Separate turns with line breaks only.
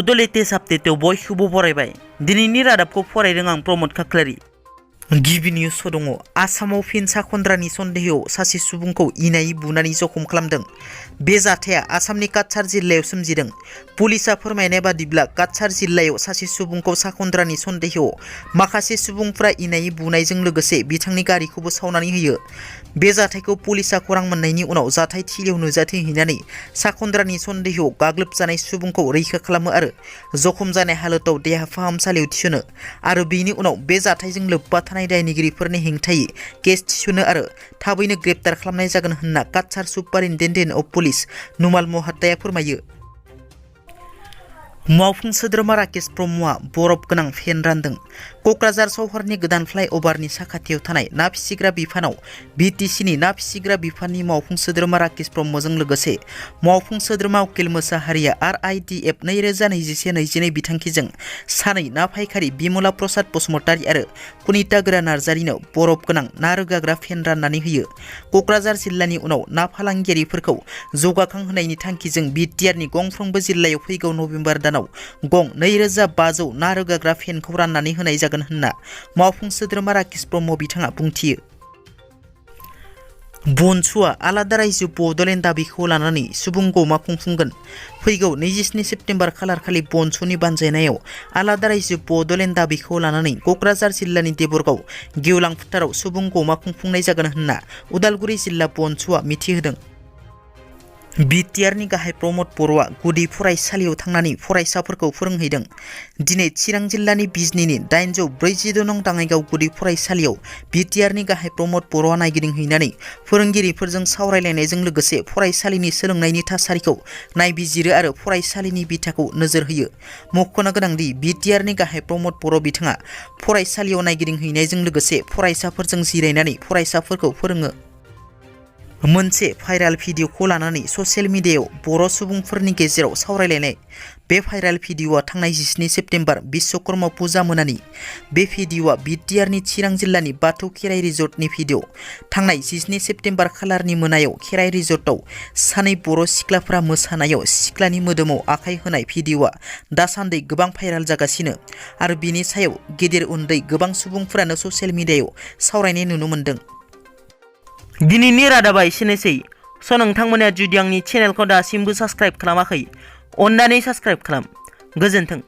बड' लेटेस्ट आपडेटआव बयखौबो बरायबाय। दिनैनि रादाबखौ फरायदों आं प्रमद खाख्लारि। गिबि निउस दङ। आसामाव फिन साखन्द्रानि सन्देहआव सासे सुबुंखौ इनायै बुनानै जखम खालामदों। बे जाथाया आसामनि काछार जिल्लायाव सोमजिदों। पुलिसा फोरमायनाय बादिब्ला काछार जिल्लायाव सासे सुबुंखौ साखन्द्रानि सन्देहआव माखासे सुबुंफोरा इनायै बुनायजों लोगोसे बिथांनि गारिखौबो सावनानै होयो। बे जाथायखौ पुलिसा खौरां मोननायनि उनाव जाथाय थिलियाव नुजाथिहैनानै साखन्द्रानि सन्देहआव गाग्लोबजानाय सुबुंखौ रैखा खालामो आरो जखम जानाय हालोदाव देहा फाहामसालियाव थिसनो आरो बेनि उनाव बे जाथायजों लोब्बा थानाय दायनिगिरिफोरनि हेंथायै केस थिसनो आरो थाबैनो ग्रेप्तार खालामनाय जागोन होनना काछार सुपारिनटेन्डेन्ट अफ पुलिस नुमाल महात्ताया फोरमायो। मावफुं सोद्रोमा राकेश ब्रह्मआ बरफ गोनां फेन रानदों। क'क्राझार सहरनि गोदान फ्लाइअभारनि साखाथियाव थानाय ना फिसिग्रा बिफानाव बिटिसिनि ना फिसिग्रा बिफाननि मावफुं सोद्रोमा राकेश ब्रह्मजों लोगोसे मावफुं सोद्रोमा उकिल मोसाहारिया RITF 2021-22 बिथांखिजों सानै ना फायखारि बिमला प्रसाद बसुमतारी आरो कुनिता गोरा नार्जारिनो बरफ गोनां ना रोगाग्रा फेन राननानै होयो। क'क्राझार जिल्लानि उनाव ना फालांगियारिफोरखौ जौगाखांहोनायनि थांखिजों बिटिआरनि गंफ्रोमबो जिल्लायाव फैगौ नभेम्बर दानाव गं 2500 ना रोगाग्रा फेनखौ राननानै होनाय जागोन होनना मावफुं सोद्रोमा राकेश ब्रह्म बिथाङा बुंथियो। बनसुआ आलादा रायजो बड'लेण्ड दाबिखौ लानानै सुबुं गौमा खुंफुंगोन। फैगौ 27 सेप्तेम्बर खालारखालि बनसुनि बानजायनायाव आलादा रायजो बड'लेण्ड दाबिखौ लानानै क'क्राझार जिल्लानि देबरगाव गेवलां फोथाराव सुबुं गौमा खुंफुंनाय जागोन होनना उदालगुरि जिल्ला बनसुआ मिथिहोदों। बिटिआरनि गाहाय प्रमद बर'आ गुदि फरायसालियाव थांनानै फरायसाफोरखौ फोरोंहैदों। दिनै चिरां जिल्लानि बिजनीनि 846 नं दाङाइगाव गुदि फरायसालियाव बिटिआरनि गाहाय प्रमद बर'आ नायगिदिंहैनानै फोरोंगिरिफोरजों सावरायलायनायजों लोगोसे फरायसालिनि सोलोंनायनि थासारिखौ नायबिजिरो आरो फरायसालिनि बिथाखौ नोजोर होयो। मख'नो गोनांदि बिटिआरनि गाहाय प्रमद बर' बिथाङा फरायसालियाव नायगिदिंहैनायजों लोगोसे फरायसाफोरजों जिरायनानै फरायसाफोरखौ फोरोङो। मोनसे भाइराल भिडिअखौ लानानै ससियेल मिडियायाव बर' सुबुंफोरनि गेजेराव सावरायलायनाय। बे भाइराल भिडिअआ थांनाय 17 सेप्तेम्बर बिश्वकर्मा पुजा मोनानि। बे भिडिअआ बिटिआरनि चिरां जिल्लानि बाथौ खेराइ रिजर्टनि भिडिअ। थांनाय 17 सेप्तेम्बर खालारनि मोनायाव खेराइ रिजर्टआव सानै बर' सिख्लाफोरा मोसानायाव सिख्लानि मोदोमाव आखाइ होनाय भिडिअआ दासान्दि गोबां भाइराल जागासिनो आरो बिनि सायाव गेदेर उन्दै गोबां सुबुंफोरानो ससियेल मिडियायाव सावरायनाय नुनो मोन्दों। दिनैनि रादाबा एसेनोसै। नोंथांमोना जुदि आंनि चेनेलखौ दासिमबो साबस्क्राइब खालामाखै, अन्नानै साबस्क्राइब खालाम। गोजोन्थों।